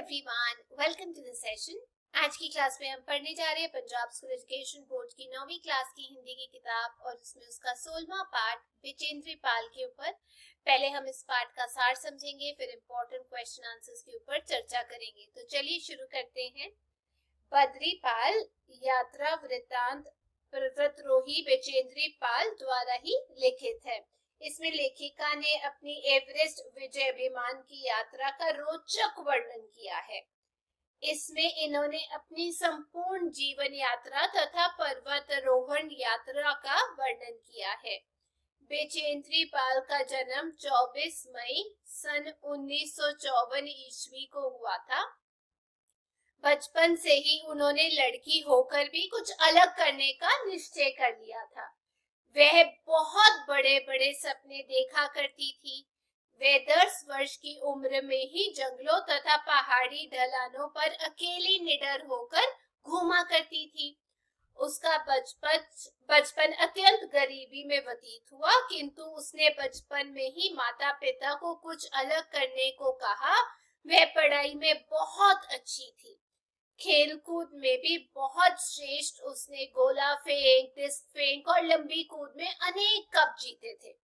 Everyone, welcome to the session. आज की class में हम पढ़ने जा रहे हैं पंजाब स्कूल एजुकेशन बोर्ड की 9वीं क्लास की हिंदी की किताब और उसमें उसका 16वां पार्ट विजेंद्री पाल के ऊपर। पहले हम इस पार्ट का सार समझेंगे, फिर इम्पोर्टेंट क्वेश्चन आंसर्स के ऊपर चर्चा करेंगे। तो चलिए शुरू करते हैं। बद्री पाल यात्रा वृत्तांत पर्वतरोही विजेंद्री पाल द्वारा ही लिखित है। इसमें लेखिका ने अपनी एवरेस्ट विजय अभिमान की यात्रा का रोचक वर्णन किया है। इसमें इन्होंने अपनी संपूर्ण जीवन यात्रा तथा पर्वतारोहण यात्रा का वर्णन किया है। विजेंद्री पाल का जन्म 24 मई सन 1954 ईस्वी को हुआ था। बचपन से ही उन्होंने लड़की होकर भी कुछ अलग करने का निश्चय कर लिया था। वह बहुत बड़े बड़े सपने देखा करती थी। वह 10 वर्ष की उम्र में ही जंगलों तथा पहाड़ी ढलानों पर अकेली निडर होकर घूमा करती थी। उसका बचपन अत्यंत गरीबी में व्यतीत हुआ, किंतु उसने बचपन में ही माता पिता को कुछ अलग करने को कहा। वह पढ़ाई में बहुत अच्छी थी, खेलकूद में भी बहुत श्रेष्ठ। उसने गोला फेंक, डिस्क फेंक और लंबी कूद में अनेक कप जीते थे।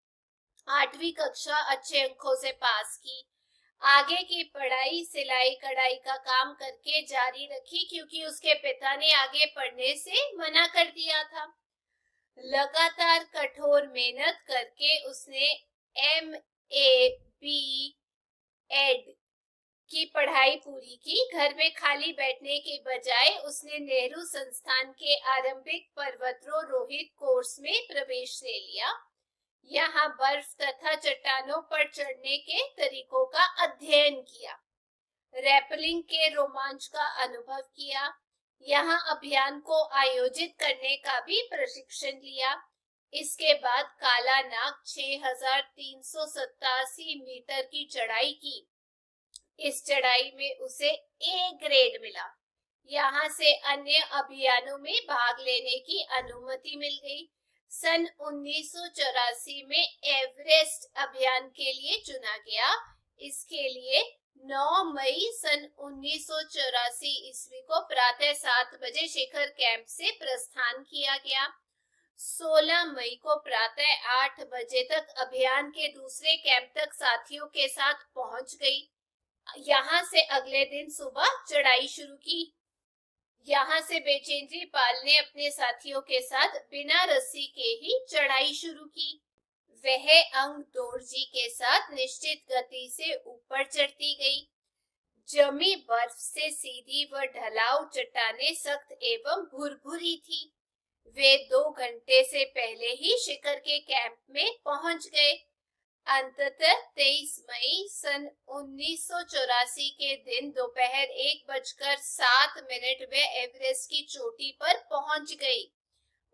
8वीं कक्षा अच्छे अंकों से पास की। आगे की पढ़ाई सिलाई कढ़ाई का काम करके जारी रखी, क्योंकि उसके पिता ने आगे पढ़ने से मना कर दिया था। लगातार कठोर मेहनत करके उसने MA, B.Ed की पढ़ाई पूरी की। घर में खाली बैठने के बजाय उसने नेहरू संस्थान के आरंभिक पर्वतारोहित कोर्स में प्रवेश ले लिया। यहाँ बर्फ तथा चट्टानों पर चढ़ने के तरीकों का अध्ययन किया, रैपलिंग के रोमांच का अनुभव किया। यहाँ अभियान को आयोजित करने का भी प्रशिक्षण लिया। इसके बाद काला नाग 6387 मीटर की चढ़ाई की। इस चढ़ाई में उसे A ग्रेड मिला। यहाँ से अन्य अभियानों में भाग लेने की अनुमति मिल गई। सन 1984 में एवरेस्ट अभियान के लिए चुना गया। इसके लिए 9 मई सन 1984 ईस्वी को प्रातः 7 बजे शिखर कैंप से प्रस्थान किया गया। 16 मई को प्रातः 8 बजे तक अभियान के दूसरे कैंप तक साथियों के साथ पहुंच गई। यहाँ से अगले दिन सुबह चढ़ाई शुरू की। यहाँ से विजेंद्री पाल ने अपने साथियों के साथ बिना रस्सी के ही चढ़ाई शुरू की। वह अंग दोरजी के साथ निश्चित गति से ऊपर चढ़ती गई। जमी बर्फ से सीधी व ढलाऊ चट्टानें सख्त एवं भुरभुरी थी। वे 2 घंटे से पहले ही शिखर के कैंप में पहुंच गए। अंततः 23 मई सन 1984 के दिन दोपहर 1:07 वे एवरेस्ट की चोटी पर पहुंच गई।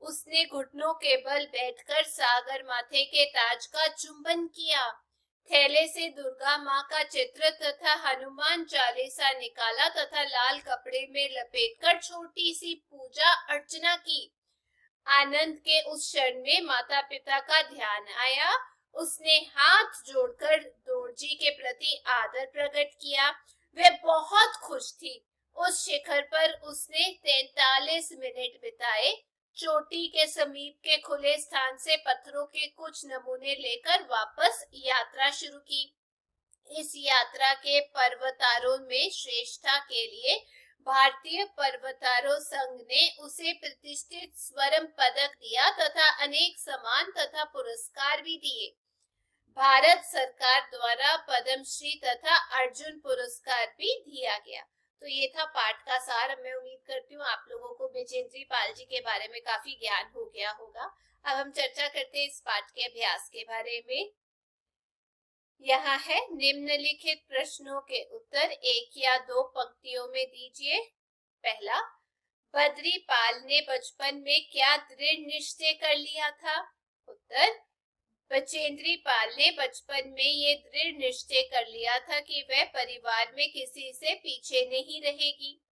उसने घुटनों के बल बैठकर सागर माथे के ताज का चुंबन किया। थैले से दुर्गा माँ का चित्र तथा हनुमान चालीसा निकाला तथा लाल कपड़े में लपेटकर छोटी सी पूजा अर्चना की। आनंद के उस क्षण में माता पिता का ध्यान आया। उसने हाथ जोड़कर दोरजी के प्रति आदर प्रकट किया। वह बहुत खुश थी। उस शिखर पर उसने 43 मिनट बिताए। चोटी के समीप के खुले स्थान से पत्थरों के कुछ नमूने लेकर वापस यात्रा शुरू की। इस यात्रा के पर्वतारोहण में श्रेष्ठता के लिए भारतीय पर्वतारोहण संघ ने उसे प्रतिष्ठित स्वर्ण पदक दिया तथा अनेक सम्मान तथा पुरस्कार भी दिए। भारत सरकार द्वारा पद्मश्री तथा अर्जुन पुरस्कार भी दिया गया। तो ये था पाठ का सार। मैं उम्मीद करती हूँ आप लोगों को विजेंद्री पाल जी के बारे में काफी ज्ञान हो गया होगा। अब हम चर्चा करते हैं इस पाठ के अभ्यास के बारे में। यहाँ है निम्नलिखित प्रश्नों के उत्तर 1 या 2 पंक्तियों में दीजिए। पहला, बद्री पाल ने बचपन में क्या दृढ़ निश्चय कर लिया था? उत्तर, विजेंद्री पाल ने बचपन में ये दृढ़ निश्चय कर लिया था कि वह परिवार में किसी से पीछे नहीं रहेगी।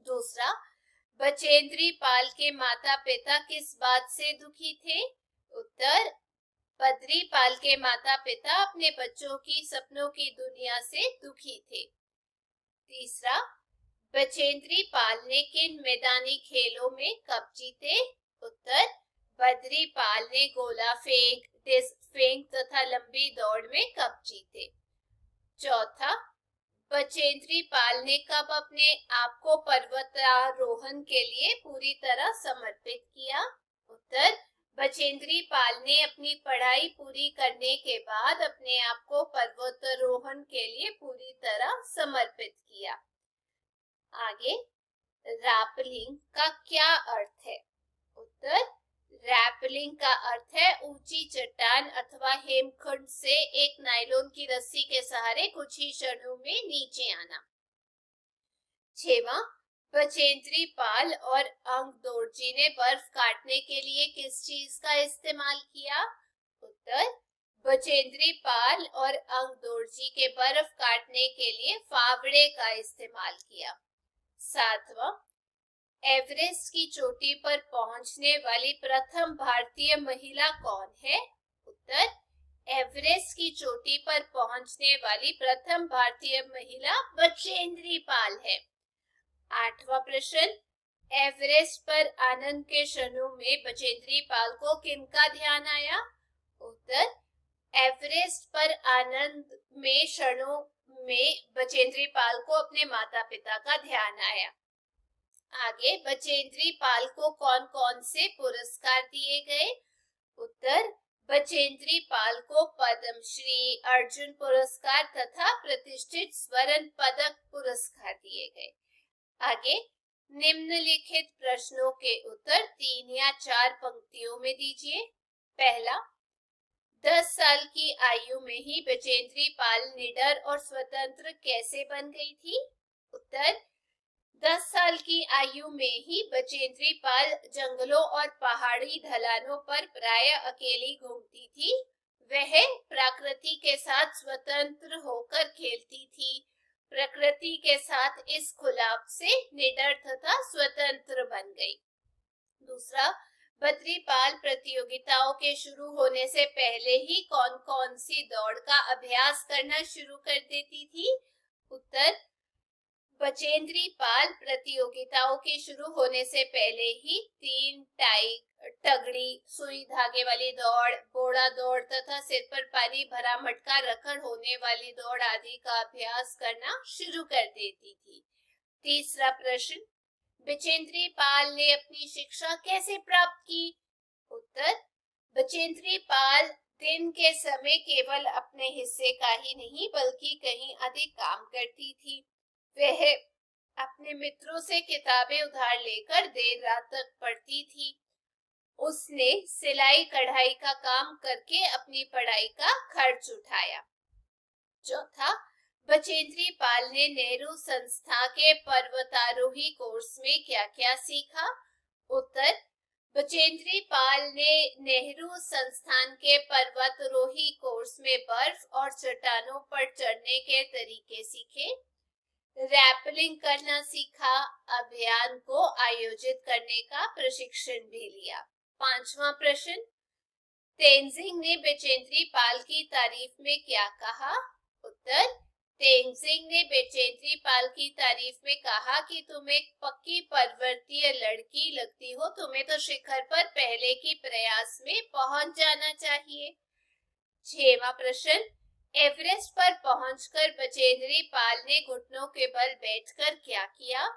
दूसरा, विजेंद्री पाल के माता पिता किस बात से दुखी थे? उत्तर, बद्री पाल के माता पिता अपने बच्चों की सपनों की दुनिया से दुखी थे। तीसरा, बचेंद्री पाल ने किन मैदानी खेलों में कप जीते? उत्तर, बद्री पाल ने गोला फेंक, डिस्क फेंक तथा लंबी दौड़ में कप जीते। चौथा, बचेंद्री पाल ने कब अपने आप को पर्वतारोहण के लिए पूरी तरह समर्पित किया? उत्तर, बचेंद्री पाल ने अपनी पढ़ाई पूरी करने के बाद अपने आप को पर्वतारोहण के लिए पूरी तरह समर्पित किया। आगे, रैपलिंग का क्या अर्थ है? उत्तर, रैपलिंग का अर्थ है ऊंची चट्टान अथवा हिमखंड से एक नायलॉन की रस्सी के सहारे कुछ ही क्षणों में नीचे आना। छेवां, बचेंद्री पाल और अंगदोर्जी ने बर्फ काटने के लिए किस चीज का इस्तेमाल किया? उत्तर, बचेंद्री पाल और अंगदोर्जी के बर्फ काटने के लिए फावड़े का इस्तेमाल किया। सातवां, एवरेस्ट की चोटी पर पहुंचने वाली प्रथम भारतीय महिला कौन है? उत्तर, एवरेस्ट की चोटी पर पहुंचने वाली प्रथम भारतीय महिला बचेंद्री पाल है। आठवां प्रश्न, एवरेस्ट पर आनंद के क्षणों में बचेंद्री पाल को किनका ध्यान आया? उत्तर, एवरेस्ट पर आनंद में क्षणों में बचेंद्री पाल को अपने माता पिता का ध्यान आया। आगे, बचेंद्री पाल को कौन कौन से पुरस्कार दिए गए? उत्तर, बचेंद्री पाल को पद्मश्री, अर्जुन पुरस्कार तथा प्रतिष्ठित स्वर्ण पदक पुरस्कार दिए गए। आगे, निम्नलिखित प्रश्नों के उत्तर 3 या 4 पंक्तियों में दीजिए। पहला, 10 साल की आयु में ही बचेंद्री पाल निडर और स्वतंत्र कैसे बन गई थी? उत्तर, 10 साल की आयु में ही बचेंद्री पाल जंगलों और पहाड़ी ढलानों पर प्रायः अकेली घूमती थी। वह प्रकृति के साथ स्वतंत्र होकर खेलती थी। प्रकृति के साथ इस खुलाव से निडर तथा स्वतंत्र बन गई। दूसरा, बद्री पाल प्रतियोगिताओं के शुरू होने से पहले ही कौन कौन सी दौड़ का अभ्यास करना शुरू कर देती थी? उत्तर, बचेंद्री पाल प्रतियोगिताओं के शुरू होने से पहले ही 3 टाई, टगड़ी, सुई धागे वाली दौड़, घोड़ा दौड़ तथा सिर पर पानी भरा मटका रखकर होने वाली दौड़ आदि का अभ्यास करना शुरू कर देती थी। तीसरा प्रश्न, बचेंद्री पाल ने अपनी शिक्षा कैसे प्राप्त की? उत्तर, बचेंद्री पाल दिन के समय केवल अपने हिस्से का ही नहीं बल्कि कहीं अधिक काम करती थी। वह अपने मित्रों से किताबें उधार लेकर देर रात तक पढ़ती थी। उसने सिलाई कढ़ाई का काम करके अपनी पढ़ाई का खर्च उठाया। चौथा, बचेंद्री पाल ने नेहरू संस्था के पर्वतारोही कोर्स में क्या क्या सीखा? उत्तर, बचेंद्री पाल ने नेहरू संस्थान के पर्वतारोही कोर्स में बर्फ और चट्टानों पर चढ़ने के तरीके सीखे, रैपलिंग करना सीखा, अभियान को आयोजित करने का प्रशिक्षण भी लिया। पांचवा प्रश्न, तेंजिंग ने बचेंद्री पाल की तारीफ में क्या कहा? उत्तर, तेंजिंग ने बचेंद्री पाल की तारीफ में कहा कि तुम एक पक्की पर्वतीय लड़की लगती हो, तुम्हें तो शिखर पर पहले की प्रयास में पहुंच जाना चाहिए। छठवां प्रश्न, एवरेस्ट पर पहुंचकर बचेंद्री पाल ने घुटनों के बल बैठकर क्या किया?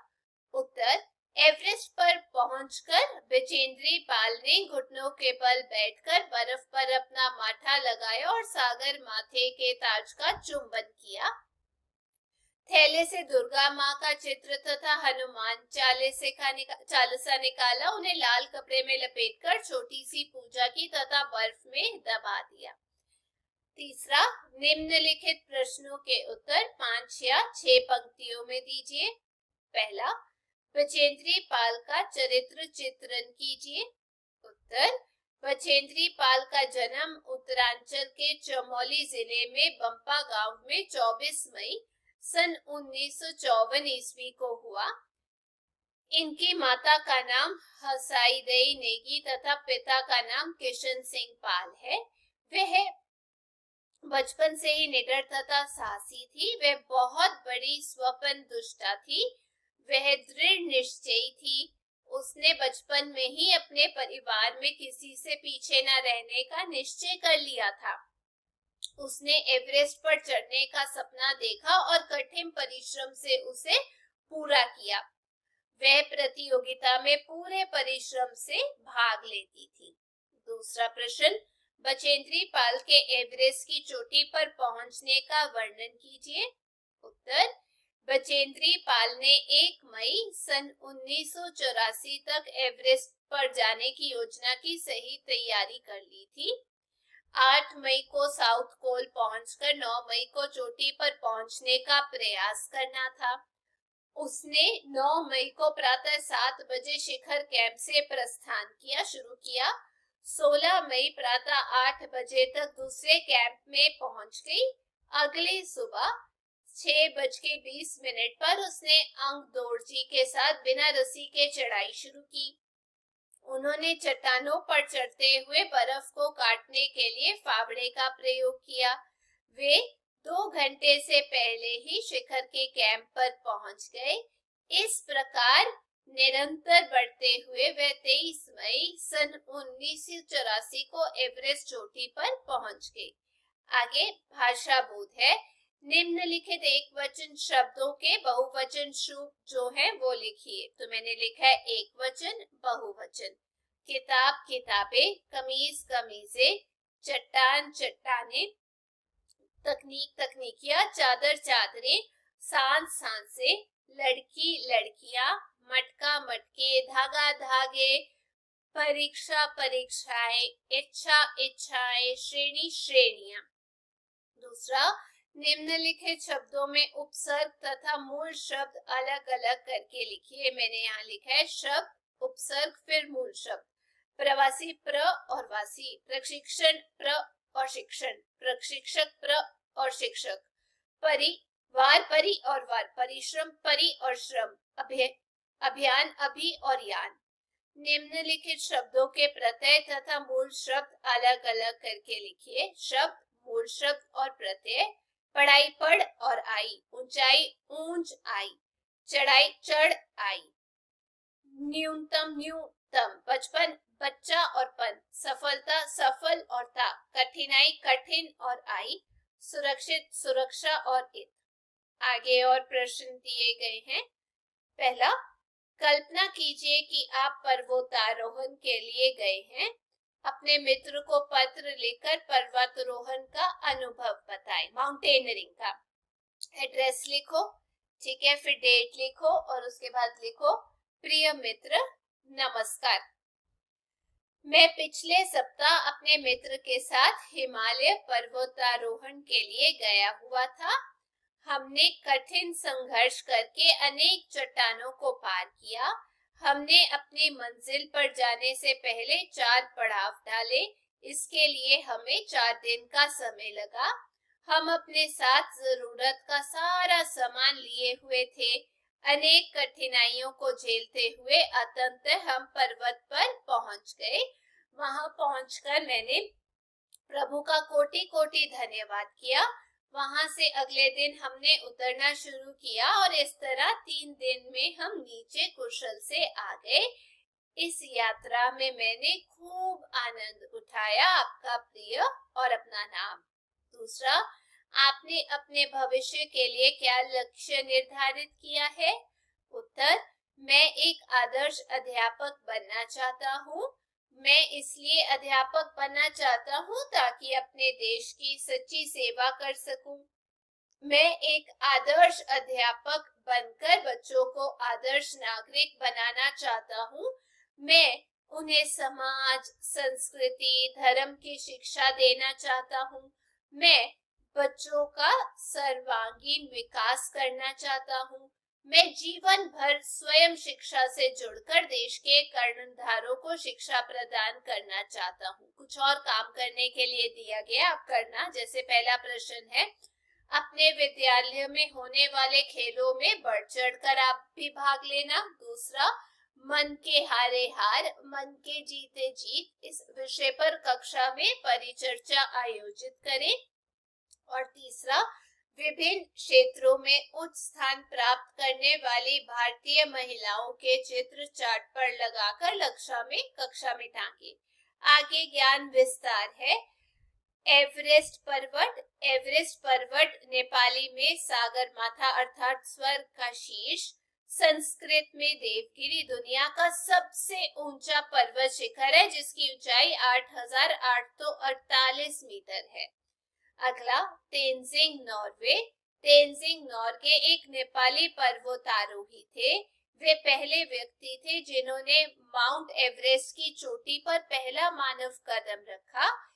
उत्तर, एवरेस्ट पर पहुंचकर बचेंद्री पाल ने घुटनों के बल बैठकर बर्फ पर अपना माथा लगाया और सागर माथे के ताज का चुंबन किया। थैले से दुर्गा माँ का चित्र तथा हनुमान चालीसा निकाला, उन्हें लाल कपड़े में लपेटकर छोटी सी पूजा की तथा बर्फ में दबा दिया। तीसरा, निम्नलिखित प्रश्नों के उत्तर 5 या 6 पंक्तियों में दीजिए। पहला, बचेंद्री पाल का चरित्र चित्रण कीजिए। उत्तर, बचेंद्री पाल का जन्म उत्तरांचल के चमोली जिले में बंपा गांव में 24 मई सन 1954 ईस्वी को हुआ। इनकी माता का नाम हसाईदई नेगी तथा पिता का नाम किशन सिंह पाल है। वह बचपन से ही निडर तथा साहसी थी। वह बहुत बड़ी स्वप्न दुष्टा थी। वह दृढ़ निश्चयी थी। उसने बचपन में ही अपने परिवार में किसी से पीछे न रहने का निश्चय कर लिया था। उसने एवरेस्ट पर चढ़ने का सपना देखा और कठिन परिश्रम से उसे पूरा किया। वह प्रतियोगिता में पूरे परिश्रम से भाग लेती थी। दूसरा प्रश्न, बचेंद्री पाल के एवरेस्ट की चोटी पर पहुंचने का वर्णन कीजिए। उत्तर, बचेंद्री पाल ने 1 मई सन 1984 तक एवरेस्ट पर जाने की योजना की सही तैयारी कर ली थी। 8 मई को साउथ पोल पहुंचकर 9 मई को चोटी पर पहुंचने का प्रयास करना था। उसने 9 मई को प्रातः 7 बजे शिखर कैंप से प्रस्थान शुरू किया। 16 मई प्रातः 8 बजे तक दूसरे कैंप में पहुंच गई। अगली सुबह 6:20 पर उसने अंगदोर्जी के साथ बिना रस्सी के चढ़ाई शुरू की। उन्होंने चट्टानों पर चढ़ते हुए बर्फ को काटने के लिए फावड़े का प्रयोग किया। वे 2 घंटे से पहले ही शिखर के कैंप पर पहुंच गए। इस प्रकार निरंतर बढ़ते हुए वे 23 मई सन 1984 को एवरेस्ट चोटी पर पहुंच गए। आगे भाषा बोध है। निम्नलिखित एक वचन शब्दों के बहुवचन रूप जो है वो लिखिए। तो मैंने लिखा है एक वचन, बहुवचन। किताब किताबें, कमीज कमीजें, चट्टान चट्टाने, तकनीक तकनीकियां, चादर चादरें, सांस सांसें, लड़की लड़कियां, मटका मटके, धागा धागे, परीक्षा परीक्षाएं, इच्छा इच्छाएं, श्रेणी श्रेणियां। दूसरा, निम्नलिखित शब्दों में उपसर्ग तथा मूल शब्द अलग अलग करके लिखिए। मैंने यहाँ लिखा है शब्द, उपसर्ग, फिर मूल शब्द। प्रवासी प्र और वासी, प्रशिक्षण प्र और शिक्षण, प्रशिक्षक प्र और शिक्षक, परिवार परि और वार, परिश्रम परि और श्रम, अभियान अभि और यान। निम्नलिखित शब्दों के प्रत्यय तथा मूल शब्द अलग अलग करके लिखिए। शब्द, मूल शब्द और प्रत्यय। पढ़ाई पढ़ और आई, ऊंचाई ऊंच आई, चढ़ाई चढ़ आई, न्यूनतम न्यूनतम, बचपन बच्चा और पन, सफलता सफल और था, कठिनाई कठिन और आई, सुरक्षित सुरक्षा और इत। आगे और प्रश्न दिए गए हैं। पहला, कल्पना कीजिए कि आप पर्वतारोहण के लिए गए हैं। अपने मित्र को पत्र लिखकर पर्वतारोहण का अनुभव बताएं, माउंटेनरिंग का। एड्रेस लिखो, ठीक है, फिर डेट लिखो और उसके बाद लिखो प्रिय मित्र नमस्कार, मैं पिछले सप्ताह अपने मित्र के साथ हिमालय पर्वतारोहण के लिए गया हुआ था। हमने कठिन संघर्ष करके अनेक चट्टानों को पार किया। हमने अपनी मंजिल पर जाने से पहले 4 पड़ाव डाले। इसके लिए हमें 4 दिन का समय लगा। हम अपने साथ जरूरत का सारा सामान लिए हुए थे। अनेक कठिनाइयों को झेलते हुए अंततः हम पर्वत पर पहुंच गए। वहां पहुंचकर मैंने प्रभु का कोटि कोटि धन्यवाद किया। वहां से अगले दिन हमने उतरना शुरू किया और इस तरह 3 दिन में हम नीचे कुशल से आ गए। इस यात्रा में मैंने खूब आनंद उठाया। आपका प्रिय और अपना नाम। दूसरा, आपने अपने भविष्य के लिए क्या लक्ष्य निर्धारित किया है? उत्तर, मैं एक आदर्श अध्यापक बनना चाहता हूँ। मैं इसलिए अध्यापक बनना चाहता हूँ ताकि अपने देश की सच्ची सेवा कर सकूं। मैं एक आदर्श अध्यापक बनकर बच्चों को आदर्श नागरिक बनाना चाहता हूँ। मैं उन्हें समाज, संस्कृति, धर्म की शिक्षा देना चाहता हूँ। मैं बच्चों का सर्वांगीण विकास करना चाहता हूँ। मैं जीवन भर स्वयं शिक्षा से जुड़कर देश के कर्णधारों को शिक्षा प्रदान करना चाहता हूँ। कुछ और काम करने के लिए दिया गया, आप करना। जैसे पहला प्रश्न है, अपने विद्यालय में होने वाले खेलों में बढ़ चढ़कर आप भी भाग लेना। दूसरा, मन के हारे हार, मन के जीते जीत, इस विषय पर कक्षा में परिचर्चा आयोजित करें। और तीसरा, विभिन्न क्षेत्रों में उच्च स्थान प्राप्त करने वाली भारतीय महिलाओं के चित्र चार्ट पर लगाकर कक्षा में टांगे। आगे ज्ञान विस्तार है। एवरेस्ट पर्वत नेपाली में सागरमाथा अर्थात स्वर्ग का शीर्ष, संस्कृत में देवगिरी दुनिया का सबसे ऊंचा पर्वत शिखर है जिसकी ऊंचाई 8,848 मीटर है। अगला, तेंजिंग नॉर्गे एक नेपाली पर्वतारोही थे। वे पहले व्यक्ति थे जिन्होंने माउंट एवरेस्ट की चोटी पर पहला मानव कदम रखा।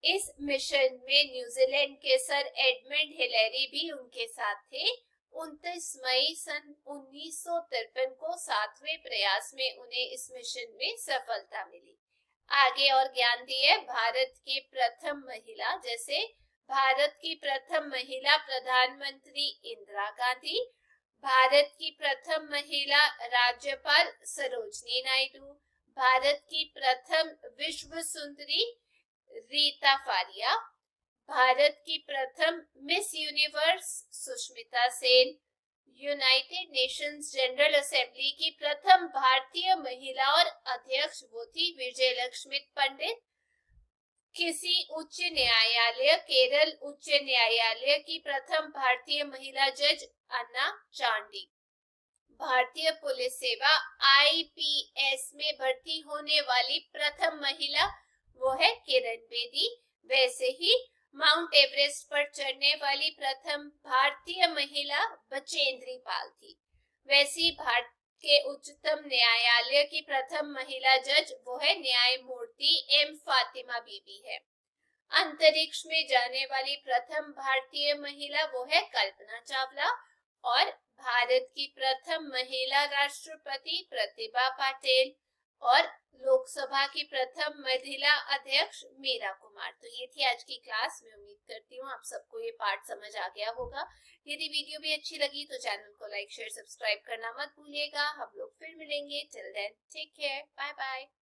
इस मिशन में न्यूजीलैंड के सर एडमंड हिलेरी भी उनके साथ थे। 29 मई सन 1953 को 7वें प्रयास में उन्हें इस मिशन में सफलता मिली। आगे और ज्ञान दिए। भारत की प्रथम महिला, जैसे भारत की प्रथम महिला प्रधानमंत्री इंदिरा गांधी, भारत की प्रथम महिला राज्यपाल सरोजनी नायडू, भारत की प्रथम विश्व सुंदरी रीता फारिया, भारत की प्रथम miss universe Sushmita Sen, United Nations general assembly की प्रथम भारतीय महिला और अध्यक्ष वो थी विजयलक्ष्मी पंडित, किसी उच्च न्यायालय केरल उच्च न्यायालय की प्रथम भारतीय महिला जज अन्ना चांडी, भारतीय पुलिस सेवा आईपीएस में भर्ती होने वाली प्रथम महिला वो है किरण बेदी। वैसे ही माउंट एवरेस्ट पर चढ़ने वाली प्रथम भारतीय महिला बचेंद्री पाल थी। वैसी भारत के उच्चतम न्यायालय की प्रथम महिला जज वो है न्यायमूर्ति एम फातिमा बीबी है। अंतरिक्ष में जाने वाली प्रथम भारतीय महिला वो है कल्पना चावला और भारत की प्रथम महिला राष्ट्रपति प्रतिभा पाटिल और लोकसभा की प्रथम महिला अध्यक्ष मीरा कुमार। तो ये थी आज की क्लास। मैं उम्मीद करती हूँ आप सबको ये पार्ट समझ आ गया होगा। यदि वीडियो भी अच्छी लगी तो चैनल को लाइक शेयर सब्सक्राइब करना मत भूलिएगा। हम लोग फिर मिलेंगे। Till then take care, bye bye.